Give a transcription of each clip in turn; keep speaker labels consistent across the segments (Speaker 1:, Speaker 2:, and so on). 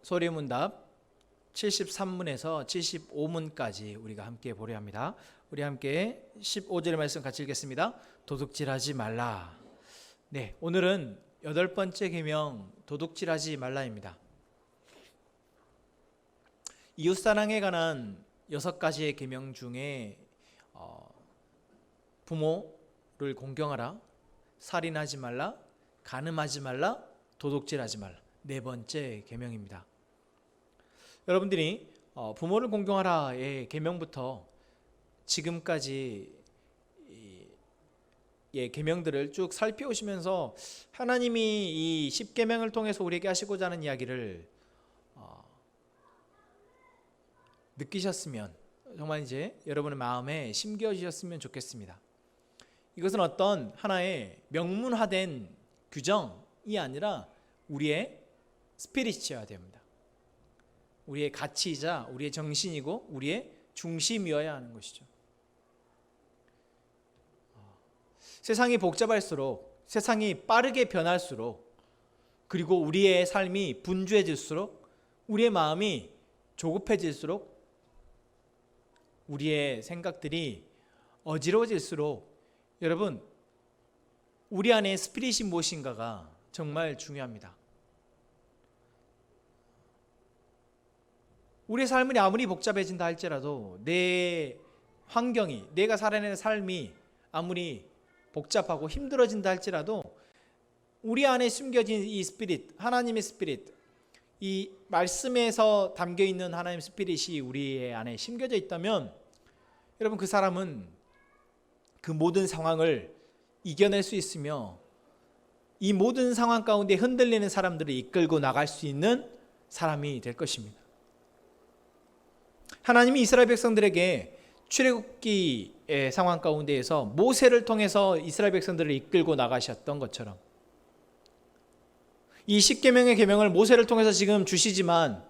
Speaker 1: 소리문답 73문에서 75문까지 우리가 함께 보려 합니다. 우리 함께 15절의 말씀 같이 읽겠습니다. 도둑질하지 말라. 네, 오늘은 8번째 계명 도둑질하지 말라입니다. 이웃사랑에 관한 6가지의 계명 중에 부모를 공경하라, 살인하지 말라, 간음하지 말라, 도둑질하지 말라. 4번째 계명입니다. 여러분들이 부모를 공경하라의 계명부터 지금까지 계명들을 쭉 살펴오시면서 하나님이 이 10계명을 통해서 우리에게 하시고자 하는 이야기를 느끼셨으면 정말 이제 여러분의 마음에 심겨지셨으면 좋겠습니다. 이것은 어떤 하나의 명문화된 규정이 아니라 우리의 스피릿이어야 됩니다. 우리의 가치이자 우리의 정신이고 우리의 중심이어야 하는 것이죠. 세상이 복잡할수록, 세상이 빠르게 변할수록, 그리고 우리의 삶이 분주해질수록, 우리의 마음이 조급해질수록, 우리의 생각들이 어지러워질수록 여러분, 우리 안에 스피릿이 무엇인가가 정말 중요합니다. 우리의 삶이 아무리 복잡해진다 할지라도 내 환경이, 내가 살아내는 삶이 아무리 복잡하고 힘들어진다 할지라도 우리 안에 숨겨진 이 스피릿, 하나님의 스피릿, 이 말씀에서 담겨있는 하나님의 스피릿이 우리의 안에 심겨져 있다면 여러분, 그 사람은 그 모든 상황을 이겨낼 수 있으며 이 모든 상황 가운데 흔들리는 사람들을 이끌고 나갈 수 있는 사람이 될 것입니다. 하나님이 이스라엘 백성들에게 출애굽기의 상황 가운데에서 모세를 통해서 이스라엘 백성들을 이끌고 나가셨던 것처럼 이 10계명의 계명을 모세를 통해서 지금 주시지만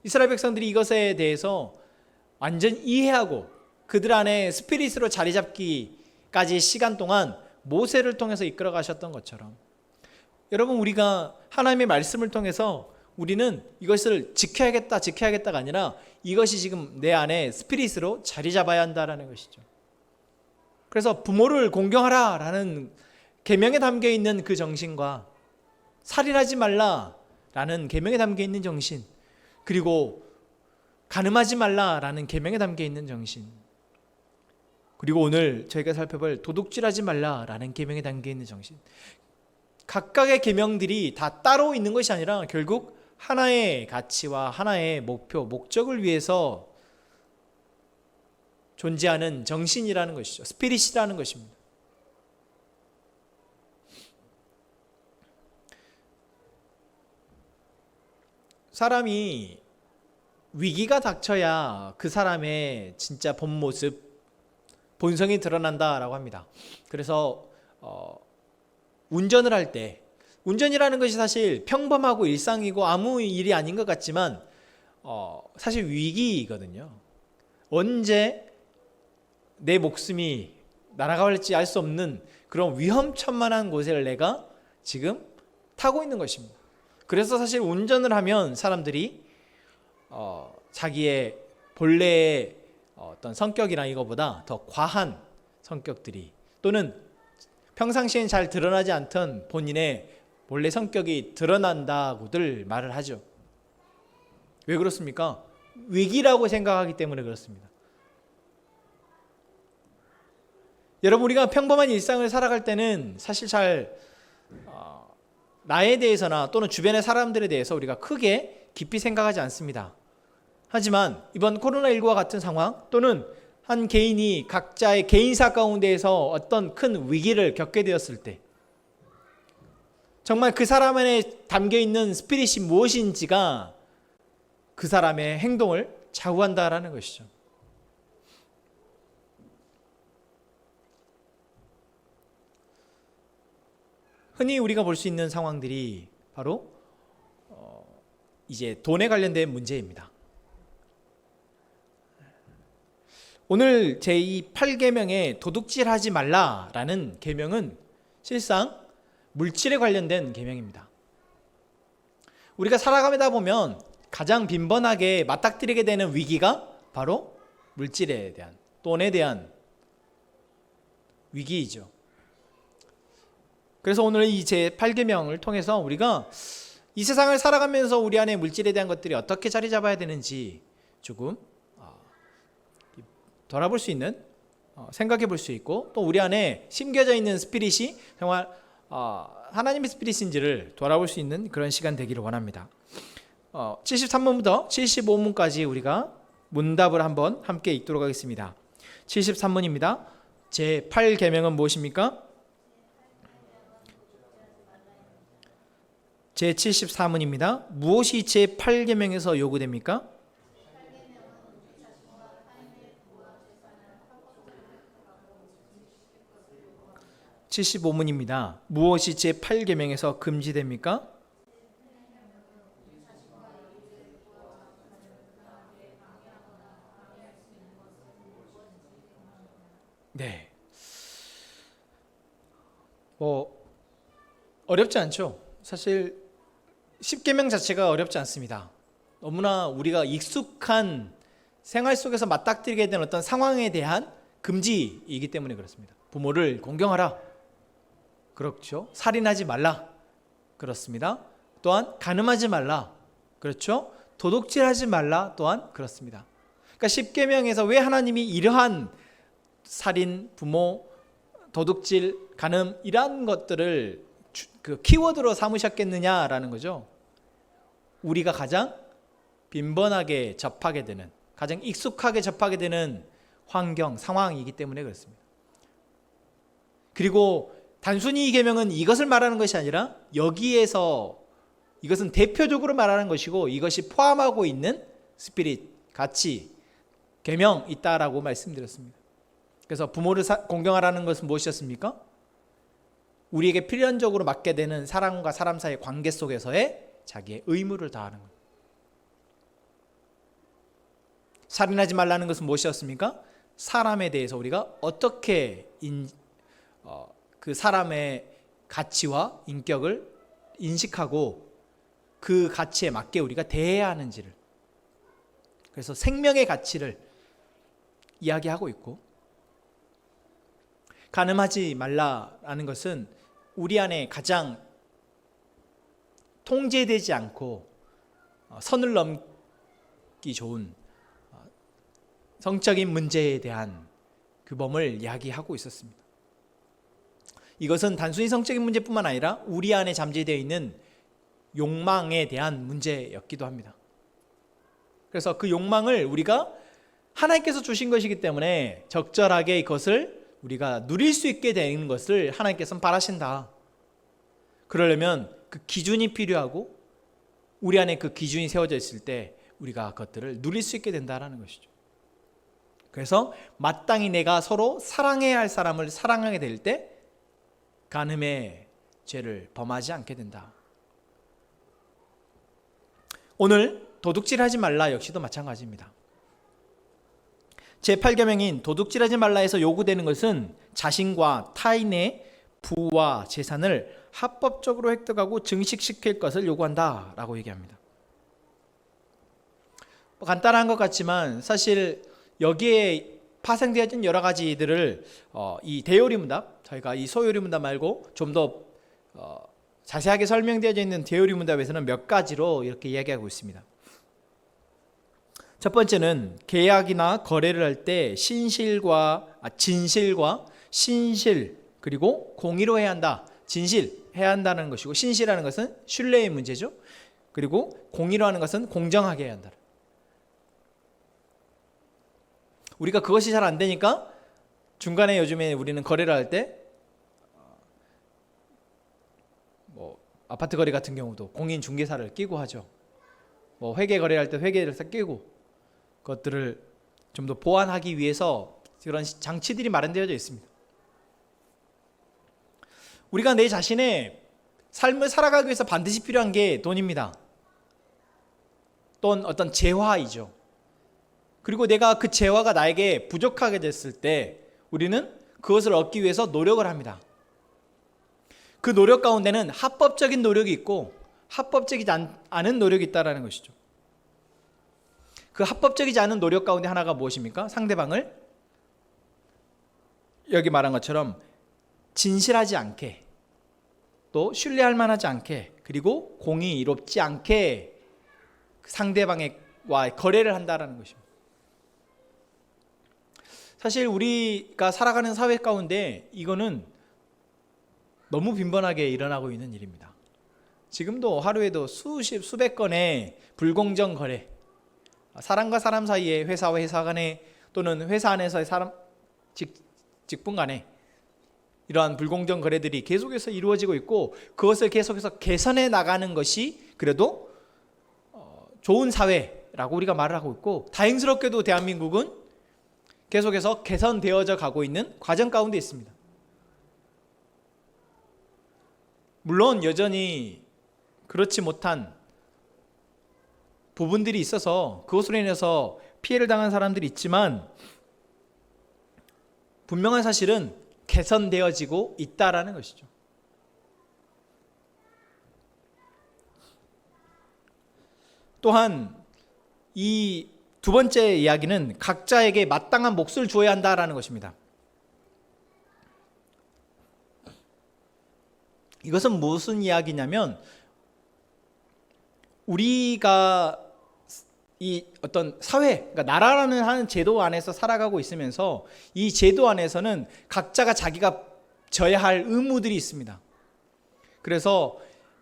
Speaker 1: 이스라엘 백성들이 이것에 대해서 완전 이해하고 그들 안에 스피릿으로 자리 잡기까지 시간 동안 모세를 통해서 이끌어 가셨던 것처럼 여러분, 우리가 하나님의 말씀을 통해서 우리는 이것을 지켜야겠다가 아니라 이것이 지금 내 안에 스피릿으로 자리 잡아야 한다라는 것이죠. 그래서 부모를 공경하라라는 계명에 담겨 있는 그 정신과 살인하지 말라라는 계명에 담겨 있는 정신, 그리고 간음하지 말라라는 계명에 담겨 있는 정신, 그리고 오늘 저희가 살펴볼 도둑질하지 말라라는 계명에 담겨 있는 정신, 각각의 계명들이 다 따로 있는 것이 아니라 결국 하나의 가치와 하나의 목표, 목적을 위해서 존재하는 정신이라는 것이죠. 스피릿이라는 것입니다. 사람이 위기가 닥쳐야 그 사람의 진짜 본 모습, 본성이 드러난다라고 합니다. 그래서 운전을 할 때, 운전이라는 것이 사실 평범하고 일상이고 아무 일이 아닌 것 같지만 사실 위기이거든요. 언제 내 목숨이 날아갈지 알 수 없는 그런 위험천만한 곳을 내가 지금 타고 있는 것입니다. 그래서 사실 운전을 하면 사람들이 자기의 본래의 어떤 성격이나 이거보다 더 과한 성격들이, 또는 평상시엔 잘 드러나지 않던 본인의 본래 성격이 드러난다고들 말을 하죠. 왜 그렇습니까? 위기라고 생각하기 때문에 그렇습니다. 여러분, 우리가 평범한 일상을 살아갈 때는 사실 잘 나에 대해서나 또는 주변의 사람들에 대해서 우리가 크게 깊이 생각하지 않습니다. 하지만 이번 코로나19와 같은 상황, 또는 한 개인이 각자의 개인사 가운데에서 어떤 큰 위기를 겪게 되었을 때 정말 그 사람 안에 담겨있는 스피릿이 무엇인지가 그 사람의 행동을 좌우한다라는 것이죠. 흔히 우리가 볼 수 있는 상황들이 바로 이제 돈에 관련된 문제입니다. 오늘 제8계명의 도둑질하지 말라라는 계명은 실상 물질에 관련된 계명입니다. 우리가 살아가다 보면 가장 빈번하게 맞닥뜨리게 되는 위기가 바로 물질에 대한, 돈에 대한 위기이죠. 그래서 오늘 이 제8계명을 통해서 우리가 이 세상을 살아가면서 우리 안에 물질에 대한 것들이 어떻게 자리 잡아야 되는지 조금 돌아볼 수 있는, 생각해 볼 수 있고, 또 우리 안에 심겨져 있는 스피릿이 정말 하나님의 스피릿인지를 돌아볼 수 있는 그런 시간 되기를 원합니다. 73문부터 75문까지 우리가 문답을 한번 함께 읽도록 하겠습니다. 73문입니다. 제8계명은 무엇입니까? 제74문입니다. 무엇이 제8계명에서 요구됩니까? 75문입니다. 무엇이 제8계명에서 금지됩니까? 네. 어렵지 않죠? 사실 10계명 자체가 어렵지 않습니다. 너무나 우리가 익숙한 생활 속에서 맞닥뜨리게 된 어떤 상황에 대한 금지이기 때문에 그렇습니다. 부모를 공경하라. 그렇죠. 살인하지 말라. 그렇습니다. 또한 간음하지 말라. 그렇죠. 도둑질하지 말라. 또한 그렇습니다. 그러니까 10계명에서 왜 하나님이 이러한 살인, 부모, 도둑질, 간음 이러한 것들을 그 키워드로 삼으셨겠느냐라는 거죠. 우리가 가장 빈번하게 접하게 되는, 가장 익숙하게 접하게 되는 환경, 상황이기 때문에 그렇습니다. 그리고 단순히 이 계명은 이것을 말하는 것이 아니라 여기에서 이것은 대표적으로 말하는 것이고 이것이 포함하고 있는 스피릿, 가치, 계명 있다라고 말씀드렸습니다. 그래서 부모를 공경하라는 것은 무엇이었습니까? 우리에게 필연적으로 맡게 되는 사람과 사람 사이의 관계 속에서의 자기의 의무를 다하는 것. 살인하지 말라는 것은 무엇이었습니까? 사람에 대해서 우리가 어떻게 그 사람의 가치와 인격을 인식하고 그 가치에 맞게 우리가 대해야 하는지를, 그래서 생명의 가치를 이야기하고 있고, 간음하지 말라라는 것은 우리 안에 가장 통제되지 않고 선을 넘기 좋은 성적인 문제에 대한 규범을 이야기하고 있었습니다. 이것은 단순히 성적인 문제뿐만 아니라 우리 안에 잠재되어 있는 욕망에 대한 문제였기도 합니다. 그래서 그 욕망을 우리가 하나님께서 주신 것이기 때문에 적절하게 그것을 우리가 누릴 수 있게 되는 것을 하나님께서는 바라신다. 그러려면 그 기준이 필요하고 우리 안에 그 기준이 세워져 있을 때 우리가 그것들을 누릴 수 있게 된다는 것이죠. 그래서 마땅히 내가 서로 사랑해야 할 사람을 사랑하게 될 때 간음의 죄를 범하지 않게 된다. 오늘 도둑질하지 말라 역시도 마찬가지입니다. 제8계명인 도둑질하지 말라에서 요구되는 것은 자신과 타인의 부와 재산을 합법적으로 획득하고 증식시킬 것을 요구한다라고 얘기합니다. 간단한 것 같지만 사실 여기에 파생되어진 여러 가지들을 이 대요리문답, 저희가 이 소요리문답 말고 좀 더 자세하게 설명되어져 있는 대요리문답에서는 몇 가지로 이렇게 이야기하고 있습니다. 첫 번째는 계약이나 거래를 할 때 진실과 신실 그리고 공의로 해야 한다. 진실해야 한다는 것이고, 신실하는 것은 신뢰의 문제죠. 그리고 공의로 하는 것은 공정하게 해야 한다. 우리가 그것이 잘 안 되니까 중간에 요즘에 우리는 거래를 할 때 아파트 거래 같은 경우도 공인중개사를 끼고 하죠. 회계 거래할 때 회계사 끼고 그것들을 좀 더 보완하기 위해서 그런 장치들이 마련되어져 있습니다. 우리가 내 자신의 삶을 살아가기 위해서 반드시 필요한 게 돈입니다. 또는 어떤 재화이죠. 그리고 내가 그 재화가 나에게 부족하게 됐을 때 우리는 그것을 얻기 위해서 노력을 합니다. 그 노력 가운데는 합법적인 노력이 있고 합법적이지 않은 노력이 있다라는 것이죠. 그 합법적이지 않은 노력 가운데 하나가 무엇입니까? 상대방을 여기 말한 것처럼 진실하지 않게, 또 신뢰할 만하지 않게, 그리고 공의롭지 않게 상대방과 거래를 한다라는 것입니다. 사실 우리가 살아가는 사회 가운데 이거는 너무 빈번하게 일어나고 있는 일입니다. 지금도 하루에도 수백 건의 불공정 거래, 사람과 사람 사이에, 회사와 회사 간에, 또는 회사 안에서의 직분 간에 이러한 불공정 거래들이 계속해서 이루어지고 있고, 그것을 계속해서 개선해 나가는 것이 그래도 좋은 사회라고 우리가 말을 하고 있고, 다행스럽게도 대한민국은 계속해서 개선되어져 가고 있는 과정 가운데 있습니다. 물론 여전히 그렇지 못한 부분들이 있어서 그것으로 인해서 피해를 당한 사람들이 있지만, 분명한 사실은 개선되어지고 있다라는 것이죠. 또한 이 두 번째 이야기는 각자에게 마땅한 몫을 주어야 한다라는 것입니다. 이것은 무슨 이야기냐면, 우리가 이 어떤 사회, 그러니까 나라라는 한 제도 안에서 살아가고 있으면서 이 제도 안에서는 각자가 자기가 져야 할 의무들이 있습니다. 그래서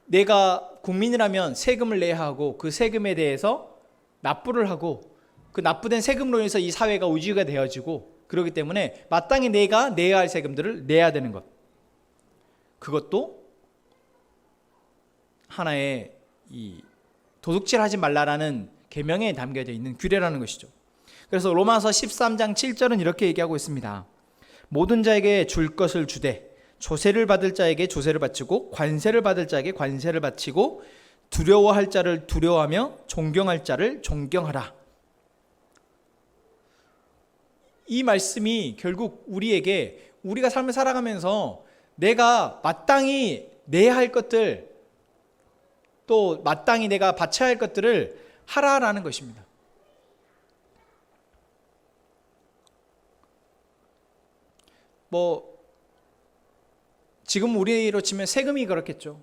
Speaker 1: 내가 국민이라면 세금을 내야 하고, 그 세금에 대해서 납부를 하고, 그 납부된 세금으로 인해서 이 사회가 유지가 되어지고, 그렇기 때문에 마땅히 내가 내야 할 세금들을 내야 되는 것, 그것도 하나의 이 도둑질하지 말라라는 계명에 담겨져 있는 규례라는 것이죠. 그래서 로마서 13장 7절은 이렇게 얘기하고 있습니다. 모든 자에게 줄 것을 주되, 조세를 받을 자에게 조세를 바치고, 관세를 받을 자에게 관세를 바치고, 두려워할 자를 두려워하며 존경할 자를 존경하라. 이 말씀이 결국 우리에게, 우리가 삶을 살아가면서 내가 마땅히 내야 할 것들, 또 마땅히 내가 바쳐야 할 것들을 하라라는 것입니다. 지금 우리로 치면 세금이 그렇겠죠.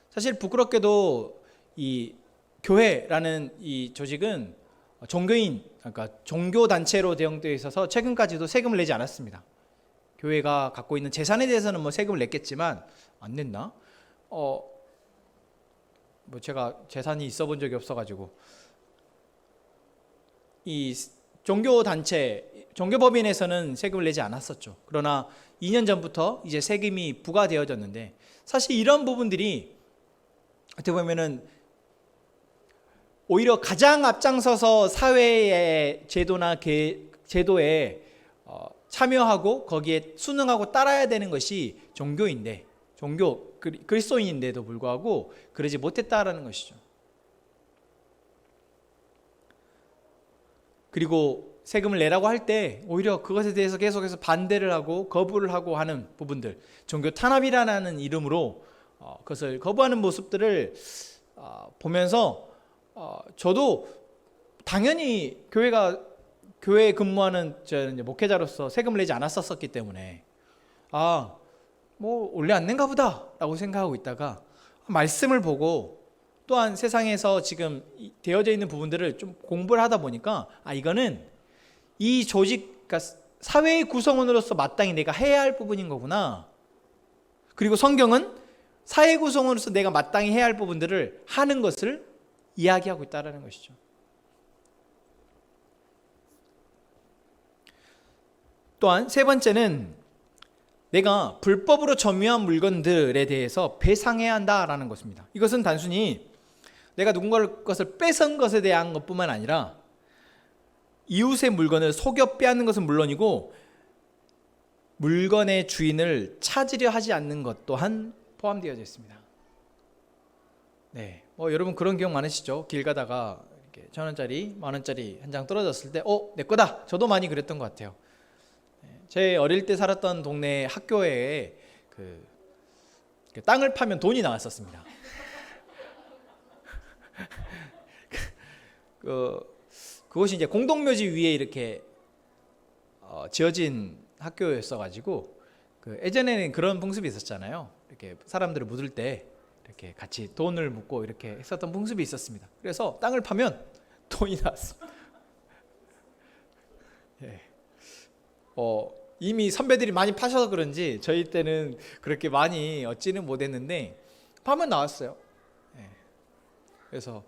Speaker 1: 사실 부끄럽게도 이 교회라는 이 조직은 종교인, 그러니까 종교 단체로 대응되어 있어서 최근까지도 세금을 내지 않았습니다. 교회가 갖고 있는 재산에 대해서는 세금을 냈겠지만 안 냈나? 제가 재산이 있어 본 적이 없어가지고, 이 종교 단체, 종교법인에서는 세금을 내지 않았었죠. 그러나 2년 전부터 이제 세금이 부과되어졌는데, 사실 이런 부분들이 어떻게 보면은 오히려 가장 앞장서서 사회의 제도나 제도에 참여하고 거기에 순응하고 따라야 되는 것이 종교인데, 그리스도인인데도 불구하고 그러지 못했다라는 것이죠. 그리고 세금을 내라고 할 때 오히려 그것에 대해서 계속해서 반대를 하고 거부를 하고 하는 부분들, 종교 탄압이라는 이름으로 그것을 거부하는 모습들을 보면서 저도 당연히 교회에 근무하는 목회자로서 세금을 내지 않았었기 때문에 원래 안 낸가 보다 라고 생각하고 있다가 말씀을 보고, 또한 세상에서 지금 되어져 있는 부분들을 좀 공부를 하다 보니까 이거는 이 조직, 그러니까 사회의 구성원으로서 마땅히 내가 해야 할 부분인 거구나. 그리고 성경은 사회 구성원으로서 내가 마땅히 해야 할 부분들을 하는 것을 이야기하고 있다는 것이죠. 또한 세 번째는 내가 불법으로 점유한 물건들에 대해서 배상해야 한다라는 것입니다. 이것은 단순히 내가 누군가의 것을 뺏은 것에 대한 것뿐만 아니라 이웃의 물건을 속여 빼앗는 것은 물론이고, 물건의 주인을 찾으려 하지 않는 것 또한 포함되어 있습니다. 네, 여러분 그런 기억 많으시죠? 길 가다가 이렇게 1,000원짜리, 만원짜리 한 장 떨어졌을 때 내 거다! 저도 많이 그랬던 것 같아요. 제 어릴 때 살았던 동네 학교에 땅을 파면 돈이 나왔었습니다. 그것이 이제 공동묘지 위에 이렇게 지어진 학교였어가지고 예전에는 그런 풍습이 있었잖아요. 이렇게 사람들을 묻을 때 이렇게 같이 돈을 묻고 이렇게 했었던 풍습이 있었습니다. 그래서 땅을 파면 돈이 나왔습니다. 예. 이미 선배들이 많이 파셔서 그런지 저희 때는 그렇게 많이 얻지는 못했는데 파면 나왔어요. 예. 그래서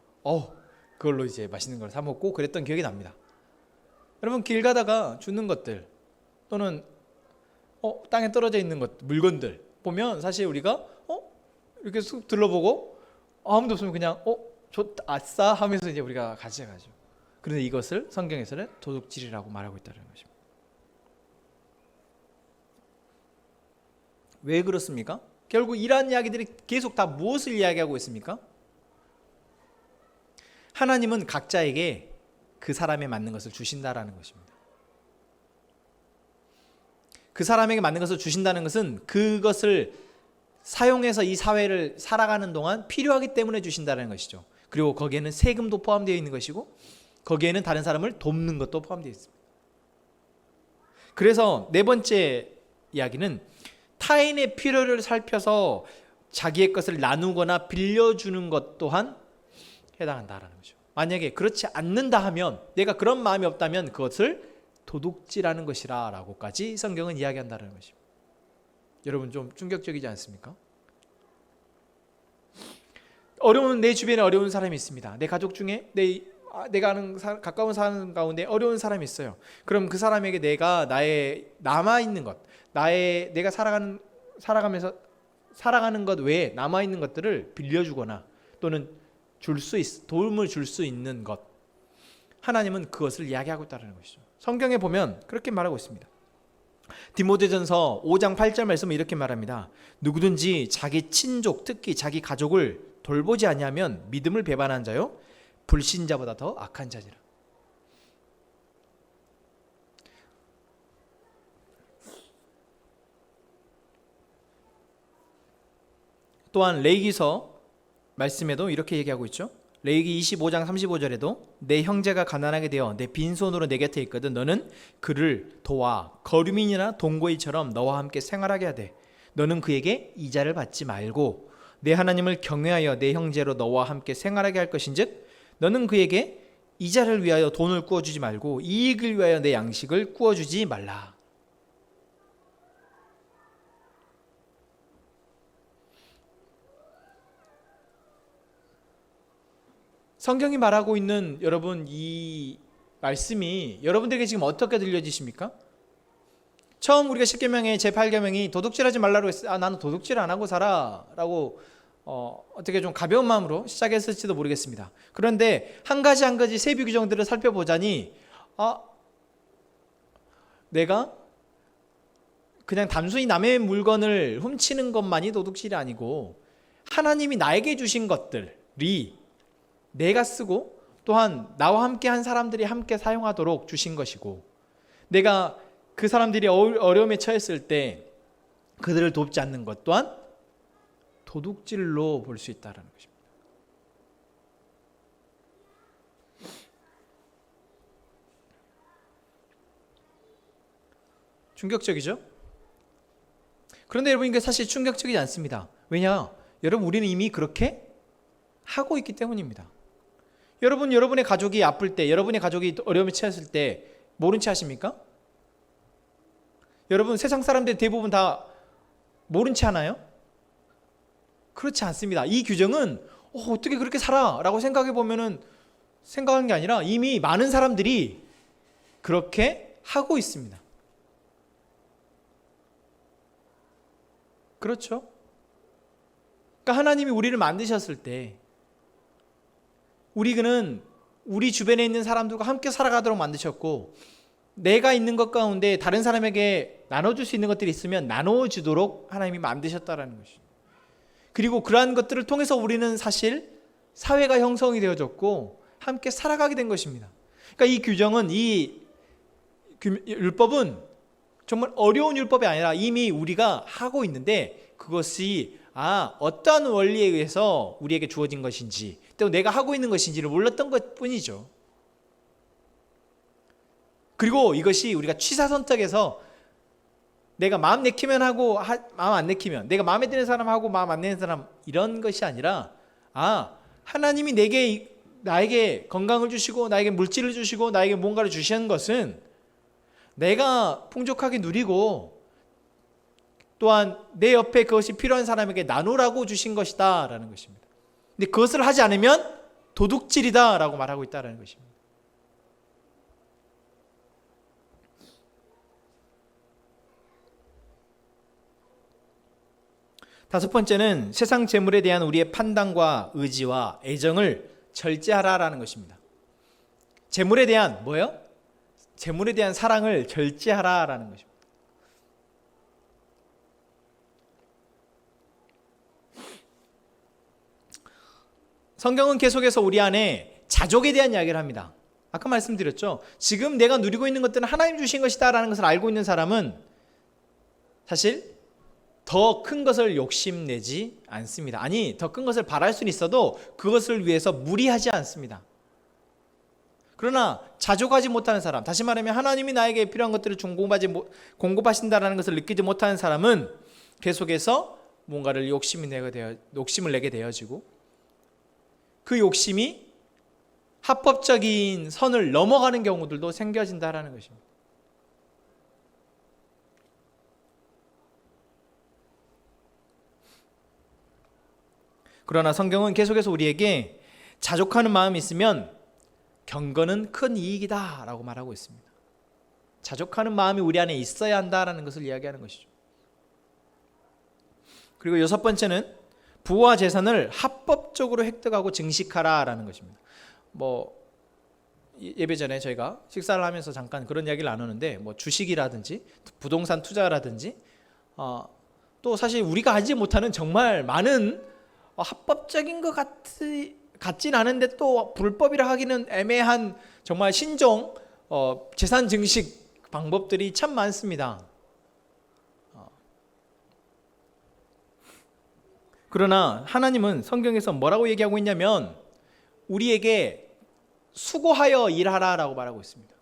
Speaker 1: 그걸로 이제 맛있는 걸 사 먹고 그랬던 기억이 납니다. 여러분, 길 가다가 주는 것들 또는 땅에 떨어져 있는 물건들 보면 사실 우리가 이렇게 쑥 둘러보고 아무도 없으면 그냥 좋다, 아싸 하면서 이제 우리가 가져가죠. 그런데 이것을 성경에서는 도둑질이라고 말하고 있다는 것입니다. 왜 그렇습니까? 결국 이러한 이야기들이 계속 다 무엇을 이야기하고 있습니까? 하나님은 각자에게 그 사람에 맞는 것을 주신다라는 것입니다. 그 사람에게 맞는 것을 주신다는 것은 그것을 사용해서 이 사회를 살아가는 동안 필요하기 때문에 주신다는 것이죠. 그리고 거기에는 세금도 포함되어 있는 것이고 거기에는 다른 사람을 돕는 것도 포함되어 있습니다. 그래서 네 번째 이야기는 타인의 필요를 살펴서 자기의 것을 나누거나 빌려주는 것 또한 해당한다라는 거죠. 만약에 그렇지 않는다 하면, 내가 그런 마음이 없다면 그것을 도둑질하는 것이라 라고까지 성경은 이야기한다는 것입니다. 여러분, 좀 충격적이지 않습니까? 내 주변에 어려운 사람이 있습니다. 내 가족 중에 내가 아는 가까운 사람 가운데 어려운 사람이 있어요. 그럼 그 사람에게 내가 나의 남아있는 것, 내가 살아가면서 살아가는 것 외에 남아있는 것들을 빌려주거나 또는 도움을 줄 수 있는 것, 하나님은 그것을 이야기하고 있다는 것이죠. 성경에 보면 그렇게 말하고 있습니다. 디모데전서 5장 8절 말씀은 이렇게 말합니다. 누구든지 자기 친족, 특히 자기 가족을 돌보지 아니하면 믿음을 배반한 자요 불신자보다 더 악한 자니라. 또한 레위기서 말씀에도 이렇게 얘기하고 있죠. 레위기 25장 35절에도 내 형제가 가난하게 되어 내 빈손으로 내 곁에 있거든 너는 그를 도와 거류민이나 동거인처럼 너와 함께 생활하게 하되 너는 그에게 이자를 받지 말고 내 하나님을 경외하여 내 형제로 너와 함께 생활하게 할 것인즉 너는 그에게 이자를 위하여 돈을 구워주지 말고 이익을 위하여 내 양식을 구워주지 말라. 성경이 말하고 있는 여러분 이 말씀이 여러분들에게 지금 어떻게 들려지십니까? 처음 우리가 10계명의 제8계명이 도둑질하지 말라고 했어요. 나는 도둑질 안 하고 살아 라고 어떻게 좀 가벼운 마음으로 시작했을지도 모르겠습니다. 그런데 한 가지 세부 규정들을 살펴보자니 내가 그냥 단순히 남의 물건을 훔치는 것만이 도둑질이 아니고 하나님이 나에게 주신 것들이 내가 쓰고 또한 나와 함께 한 사람들이 함께 사용하도록 주신 것이고 내가 그 사람들이 어려움에 처했을 때 그들을 돕지 않는 것 또한 도둑질로 볼 수 있다는 것입니다. 충격적이죠? 그런데 여러분 이게 사실 충격적이지 않습니다. 왜냐? 여러분 우리는 이미 그렇게 하고 있기 때문입니다. 여러분의 가족이 아플 때, 여러분의 가족이 어려움에 처했을 때 모른 채 하십니까? 여러분 세상 사람들 대부분 다 모른 채 하나요? 그렇지 않습니다. 이 규정은 어떻게 그렇게 살아? 라고 생각하는 게 아니라 이미 많은 사람들이 그렇게 하고 있습니다. 그렇죠? 그러니까 하나님이 우리를 만드셨을 때 우리는 우리 주변에 있는 사람들과 함께 살아가도록 만드셨고 내가 있는 것 가운데 다른 사람에게 나눠줄 수 있는 것들이 있으면 나눠주도록 하나님이 만드셨다라는 것이죠. 그리고 그러한 것들을 통해서 우리는 사실 사회가 형성이 되어졌고 함께 살아가게 된 것입니다. 그러니까 이 규정은 이 율법은 정말 어려운 율법이 아니라 이미 우리가 하고 있는데 그것이 어떠한 원리에 의해서 우리에게 주어진 것인지, 또 내가 하고 있는 것인지를 몰랐던 것 뿐이죠. 그리고 이것이 우리가 취사선택에서 내가 마음 내키면 하고 마음 안 내키면, 내가 마음에 드는 사람하고 마음 안 드는 사람, 이런 것이 아니라 하나님이 나에게 건강을 주시고 나에게 물질을 주시고 나에게 뭔가를 주시는 것은 내가 풍족하게 누리고 또한 내 옆에 그것이 필요한 사람에게 나누라고 주신 것이다 라는 것입니다. 근데 그것을 하지 않으면 도둑질이다 라고 말하고 있다는 것입니다. 다섯 번째는 세상 재물에 대한 우리의 판단과 의지와 애정을 절제하라라는 것입니다. 재물에 대한 뭐예요? 재물에 대한 사랑을 절제하라라는 것입니다. 성경은 계속해서 우리 안에 자족에 대한 이야기를 합니다. 아까 말씀드렸죠. 지금 내가 누리고 있는 것들은 하나님 주신 것이다 라는 것을 알고 있는 사람은 사실 더 큰 것을 욕심내지 않습니다. 아니, 더 큰 것을 바랄 수는 있어도 그것을 위해서 무리하지 않습니다. 그러나 자족하지 못하는 사람, 다시 말하면 하나님이 나에게 필요한 것들을 공급하신다라는 것을 느끼지 못하는 사람은 계속해서 뭔가를 욕심을 내게 되어지고, 그 욕심이 합법적인 선을 넘어가는 경우들도 생겨진다라는 것입니다. 그러나 성경은 계속해서 우리에게 자족하는 마음이 있으면 경건은 큰 이익이다 라고 말하고 있습니다. 자족하는 마음이 우리 안에 있어야 한다라는 것을 이야기하는 것이죠. 그리고 여섯 번째는 부와 재산을 합법적으로 획득하고 증식하라 라는 것입니다. 예배 전에 저희가 식사를 하면서 잠깐 그런 이야기를 나누는데, 주식이라든지 부동산 투자라든지 또 사실 우리가 알지 못하는 정말 많은 합법적인 것 같진 않은데 또 불법이라 하기는 애매한 정말 신종 재산 증식 방법들이 참 많습니다. 그러나 하나님은 성경에서 뭐라고 얘기하고 있냐면 우리에게 수고하여 일하라라고 말하고 있습니다.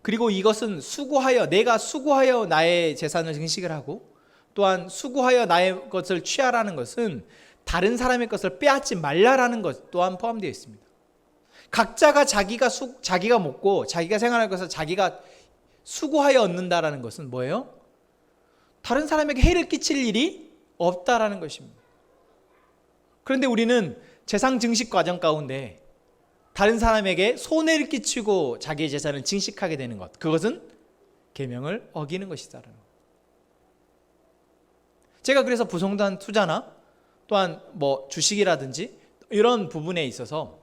Speaker 1: 그리고 이것은 내가 수고하여 나의 재산을 증식을 하고, 또한 수고하여 나의 것을 취하라는 것은 다른 사람의 것을 빼앗지 말라라는 것 또한 포함되어 있습니다. 각자가 자기가 먹고 자기가 생활할 것을 자기가 수고하여 얻는다라는 것은 뭐예요? 다른 사람에게 해를 끼칠 일이 없다라는 것입니다. 그런데 우리는 재산 증식 과정 가운데 다른 사람에게 손해를 끼치고 자기의 재산을 증식하게 되는 것, 그것은 계명을 어기는 것이다라는 것. 제가 그래서 부동산 투자나 또한 주식이라든지 이런 부분에 있어서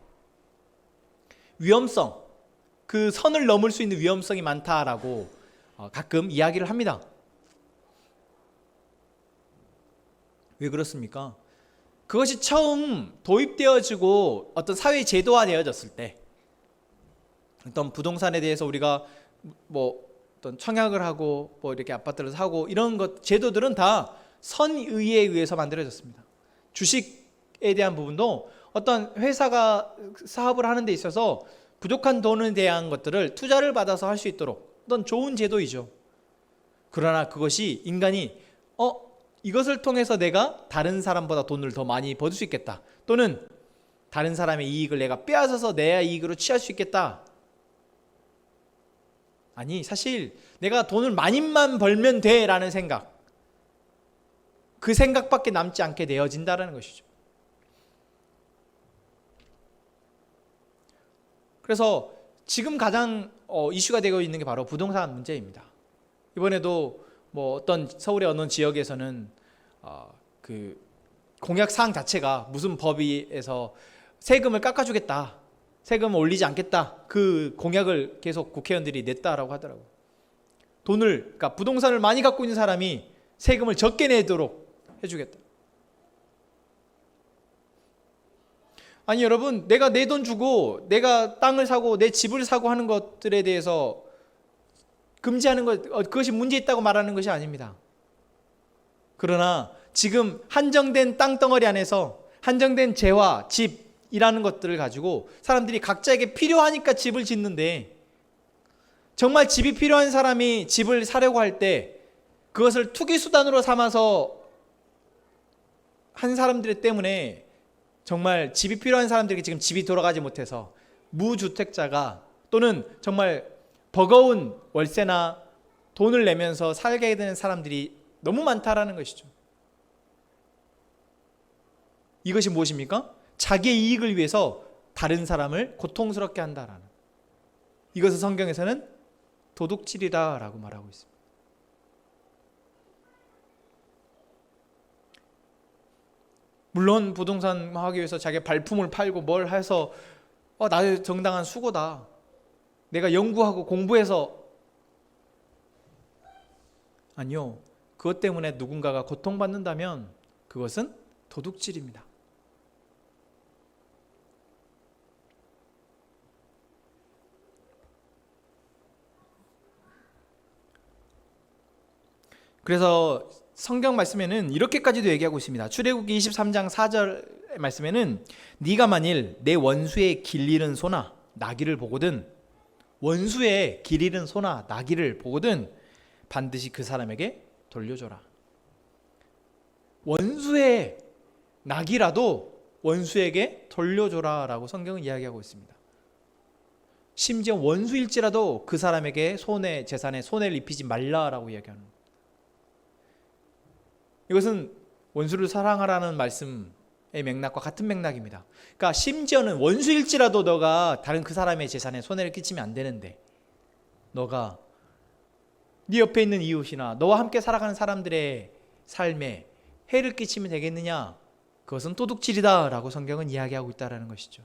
Speaker 1: 위험성, 그 선을 넘을 수 있는 위험성이 많다라고 가끔 이야기를 합니다. 왜 그렇습니까? 그것이 처음 도입되어지고 어떤 사회 제도화 되어졌을 때, 어떤 부동산에 대해서 우리가 어떤 청약을 하고 이렇게 아파트를 사고 이런 것 제도들은 다 선의에 의해서 만들어졌습니다. 주식에 대한 부분도 어떤 회사가 사업을 하는 데 있어서 부족한 돈에 대한 것들을 투자를 받아서 할 수 있도록 어떤 좋은 제도이죠. 그러나 그것이 인간이 이것을 통해서 내가 다른 사람보다 돈을 더 많이 벌 수 있겠다, 또는 다른 사람의 이익을 내가 빼앗아서 내 이익으로 취할 수 있겠다. 아니, 사실 내가 돈을 많이만 벌면 돼 라는 생각, 그 생각밖에 남지 않게 되어진다는 것이죠. 그래서 지금 가장 이슈가 되고 있는 게 바로 부동산 문제입니다. 이번에도 어떤 서울의 어느 지역에서는 그 공약 사항 자체가 무슨 법에서 세금을 깎아주겠다, 세금을 올리지 않겠다, 그 공약을 계속 국회의원들이 냈다라고 하더라고요. 그러니까 부동산을 많이 갖고 있는 사람이 세금을 적게 내도록 해주겠다. 아니 여러분, 내가 내 돈 주고 내가 땅을 사고 내 집을 사고 하는 것들에 대해서 금지하는 것, 그것이 문제 있다고 말하는 것이 아닙니다. 그러나 지금 한정된 땅덩어리 안에서 한정된 재화, 집이라는 것들을 가지고 사람들이 각자에게 필요하니까 집을 짓는데, 정말 집이 필요한 사람이 집을 사려고 할 때 그것을 투기 수단으로 삼아서 한 사람들 때문에 정말 집이 필요한 사람들에게 지금 집이 돌아가지 못해서 무주택자가 또는 정말 버거운 월세나 돈을 내면서 살게 되는 사람들이 너무 많다라는 것이죠. 이것이 무엇입니까? 자기의 이익을 위해서 다른 사람을 고통스럽게 한다라는, 이것을 성경에서는 도둑질이다 라고 말하고 있습니다. 물론 부동산 하기 위해서 자기 발품을 팔고 뭘 해서 나의 정당한 수고다, 내가 연구하고 공부해서, 아니요, 그것 때문에 누군가가 고통받는다면 그것은 도둑질입니다. 그래서 성경 말씀에는 이렇게까지도 얘기하고 있습니다. 출애굽기 23장 4절 말씀에는 네가 만일 내 원수의 길 잃은 소나 나귀를 보거든, 원수의 길 잃은 소나 나귀를 보거든 반드시 그 사람에게 돌려줘라. 원수의 나귀라도 원수에게 돌려줘라 라고 성경은 이야기하고 있습니다. 심지어 원수일지라도 그 사람에게 재산에 손해를 입히지 말라라고 이야기하는 겁니다. 이것은 원수를 사랑하라는 말씀의 맥락과 같은 맥락입니다. 그러니까 심지어는 원수일지라도 너가 다른 그 사람의 재산에 손해를 끼치면 안 되는데, 너가 네 옆에 있는 이웃이나 너와 함께 살아가는 사람들의 삶에 해를 끼치면 되겠느냐? 그것은 도둑질이다 라고 성경은 이야기하고 있다는 것이죠.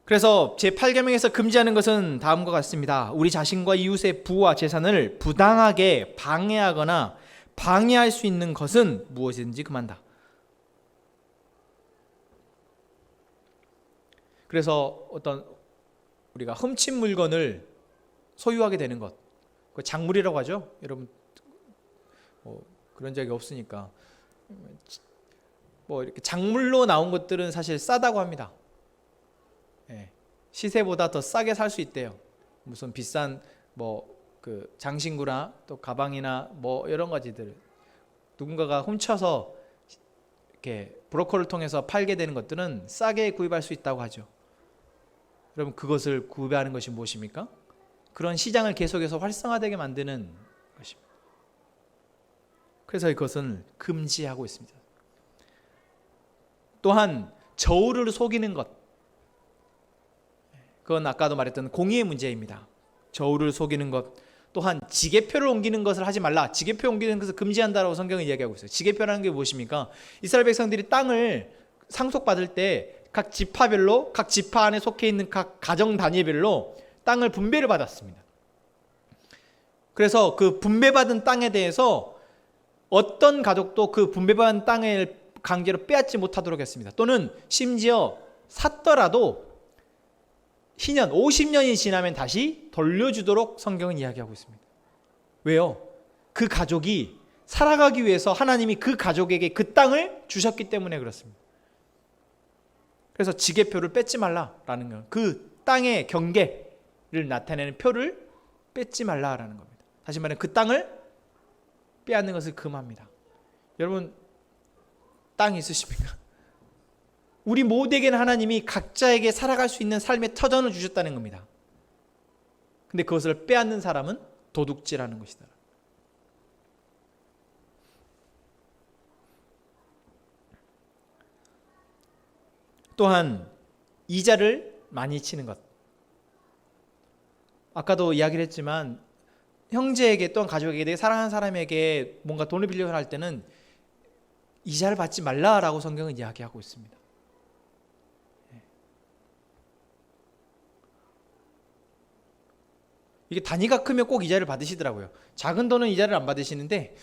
Speaker 1: 그래서 제8계명에서 금지하는 것은 다음과 같습니다. 우리 자신과 이웃의 부와 재산을 부당하게 방해하거나 방해할 수 있는 것은 무엇이든지 금한다. 그래서 어떤 우리가 훔친 물건을 소유하게 되는 것, 그 작물이라고 하죠. 여러분 그런 적이 없으니까 이렇게 작물로 나온 것들은 사실 싸다고 합니다. 시세보다 더 싸게 살 수 있대요. 무슨 비싼 그 장신구나 또 가방이나 이런 가지들, 누군가가 훔쳐서 이렇게 브로커를 통해서 팔게 되는 것들은 싸게 구입할 수 있다고 하죠. 여러분, 그것을 구매하는 것이 무엇입니까? 그런 시장을 계속해서 활성화되게 만드는 것입니다. 그래서 이것은 금지하고 있습니다. 또한 저울을 속이는 것, 그건 아까도 말했던 공의의 문제입니다. 저울을 속이는 것, 또한 지게표를 옮기는 것을 하지 말라, 지게표 옮기는 것을 금지한다라고 성경은 이야기하고 있어요. 지게표라는 게 무엇입니까? 이스라엘 백성들이 땅을 상속받을 때 각 지파별로, 각 지파 안에 속해 있는 각 가정 단위별로 땅을 분배를 받았습니다. 그래서 그 분배받은 땅에 대해서 어떤 가족도 그 분배받은 땅을 강제로 빼앗지 못하도록 했습니다. 또는 심지어 샀더라도 10년, 50년이 지나면 다시 돌려주도록 성경은 이야기하고 있습니다. 왜요? 그 가족이 살아가기 위해서 하나님이 그 가족에게 그 땅을 주셨기 때문에 그렇습니다. 그래서 지게표를 뺏지 말라라는 건 그 땅의 경계를 나타내는 표를 뺏지 말라라는 겁니다. 다시 말하면 그 땅을 빼앗는 것을 금합니다. 여러분, 땅 있으십니까? 우리 모두에게는 하나님이 각자에게 살아갈 수 있는 삶의 터전을 주셨다는 겁니다. 근데 그것을 빼앗는 사람은 도둑질하는 것이다. 또한 이자를 많이 치는 것. 아까도 이야기를 했지만 형제에게 또한 가족에게, 내가 사랑하는 사람에게 뭔가 돈을 빌려서 할 때는 이자를 받지 말라라고 성경은 이야기하고 있습니다. 이게 단위가 크면 꼭 이자를 받으시더라고요. 작은 돈은 이자를 안 받으시는데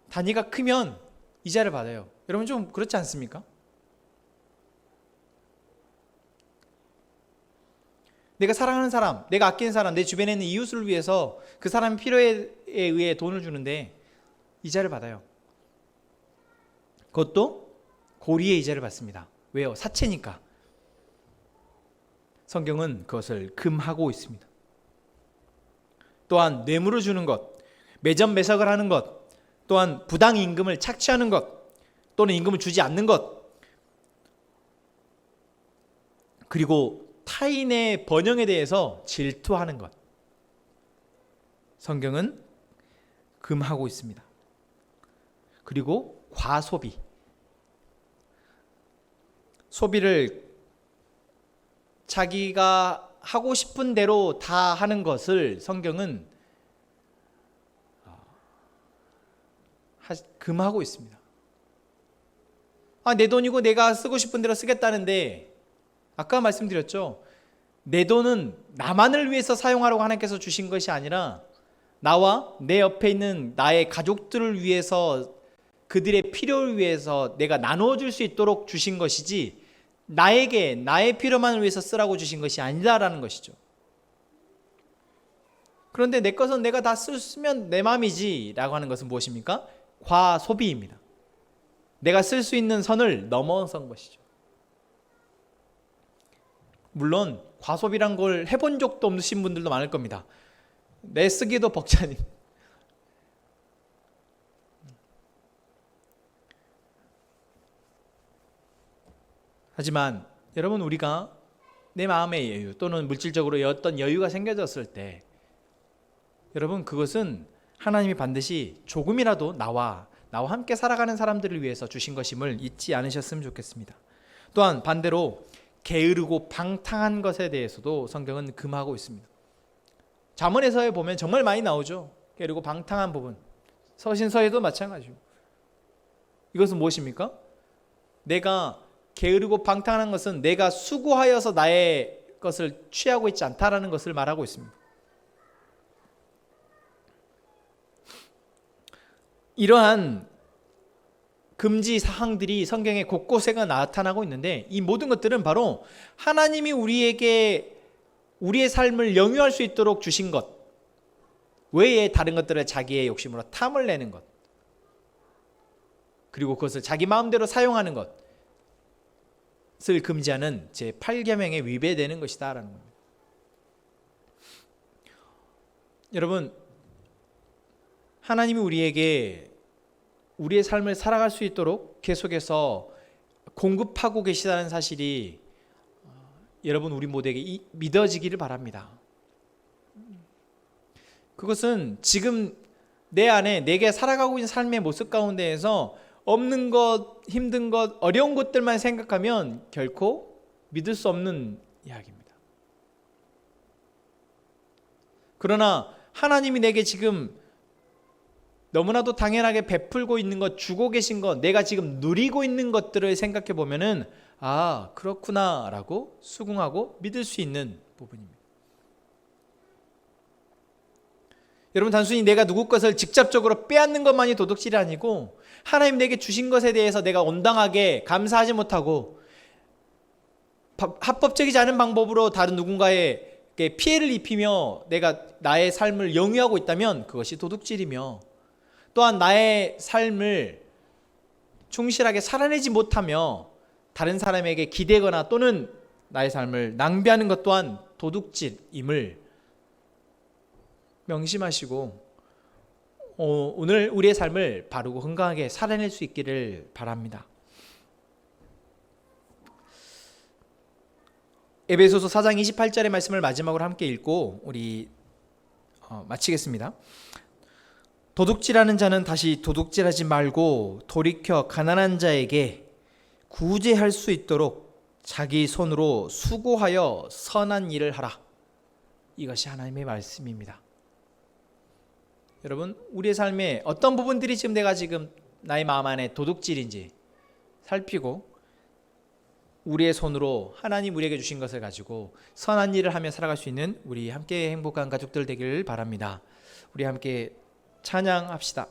Speaker 1: 단위가 크면 이자를 받아요. 여러분 좀 그렇지 않습니까? 내가 사랑하는 사람, 내가 아끼는 사람, 내 주변에 있는 이웃을 위해서 그 사람의 필요에 의해 돈을 주는데 이자를 받아요. 그것도 고리의 이자를 받습니다. 왜요? 사채니까. 성경은 그것을 금하고 있습니다. 또한 뇌물을 주는 것, 매점 매석을 하는 것, 또한 부당 임금을 착취하는 것, 또는 임금을 주지 않는 것, 그리고 타인의 번영에 대해서 질투하는 것, 성경은 금하고 있습니다. 그리고 과소비, 소비를 자기가 하고 싶은 대로 다 하는 것을 성경은 금하고 있습니다. 내 돈이고 내가 쓰고 싶은 대로 쓰겠다는데, 아까 말씀드렸죠. 내 돈은 나만을 위해서 사용하라고 하나님께서 주신 것이 아니라 나와 내 옆에 있는 나의 가족들을 위해서, 그들의 필요를 위해서 내가 나누어 줄 수 있도록 주신 것이지, 나에게 나의 필요만을 위해서 쓰라고 주신 것이 아니다라는 것이죠. 그런데 내 것은 내가 다 쓰면 내 마음이지 라고 하는 것은 무엇입니까? 과소비입니다. 내가 쓸 수 있는 선을 넘어선 것이죠. 물론 과소비란 걸 해본 적도 없으신 분들도 많을 겁니다. 내 쓰기도 벅차니. 하지만 여러분, 우리가 내 마음의 여유 또는 물질적으로 어떤 여유가 생겨졌을 때, 여러분, 그것은 하나님이 반드시 조금이라도 나와 함께 살아가는 사람들을 위해서 주신 것임을 잊지 않으셨으면 좋겠습니다. 또한 반대로 게으르고 방탕한 것에 대해서도 성경은 금하고 있습니다. 잠언에서에 보면 정말 많이 나오죠. 게으르고 방탕한 부분. 서신서에도 마찬가지고. 이것은 무엇입니까? 내가 게으르고 방탕한 것은 내가 수고하여서 나의 것을 취하고 있지 않다라는 것을 말하고 있습니다. 이러한 금지 사항들이 성경에 곳곳에가 나타나고 있는데, 이 모든 것들은 바로 하나님이 우리에게 우리의 삶을 영위할 수 있도록 주신 것 외에 다른 것들을 자기의 욕심으로 탐을 내는 것, 그리고 그것을 자기 마음대로 사용하는 것을 금지하는 제8계명에 위배되는 것이다 라는 겁니다. 여러분, 하나님이 우리에게 우리의 삶을 살아갈 수 있도록 계속해서 공급하고 계시다는 사실이 여러분, 우리 모두에게 믿어지기를 바랍니다. 그것은 지금 내 안에 내게 살아가고 있는 삶의 모습 가운데에서 없는 것, 힘든 것, 어려운 것들만 생각하면 결코 믿을 수 없는 이야기입니다. 그러나 하나님이 내게 지금 너무나도 당연하게 베풀고 있는 것, 주고 계신 것, 내가 지금 누리고 있는 것들을 생각해 보면은 그렇구나 라고 수긍하고 믿을 수 있는 부분입니다. 여러분, 단순히 내가 누구 것을 직접적으로 빼앗는 것만이 도둑질이 아니고, 하나님 내게 주신 것에 대해서 내가 온당하게 감사하지 못하고 합법적이지 않은 방법으로 다른 누군가에게 피해를 입히며 내가 나의 삶을 영위하고 있다면 그것이 도둑질이며, 또한 나의 삶을 충실하게 살아내지 못하며 다른 사람에게 기대거나 또는 나의 삶을 낭비하는 것 또한 도둑질임을 명심하시고 오늘 우리의 삶을 바르고 건강하게 살아낼 수 있기를 바랍니다. 에베소서 4장 28절의 말씀을 마지막으로 함께 읽고 우리 마치겠습니다. 도둑질하는 자는 다시 도둑질하지 말고 돌이켜 가난한 자에게 구제할 수 있도록 자기 손으로 수고하여 선한 일을 하라. 이것이 하나님의 말씀입니다. 여러분, 우리의 삶에 어떤 부분들이 지금 내가 지금 나의 마음 안에 도둑질인지 살피고 우리의 손으로 하나님 우리에게 주신 것을 가지고 선한 일을 하며 살아갈 수 있는 우리 함께 행복한 가족들 되기를 바랍니다. 우리 함께 찬양합시다.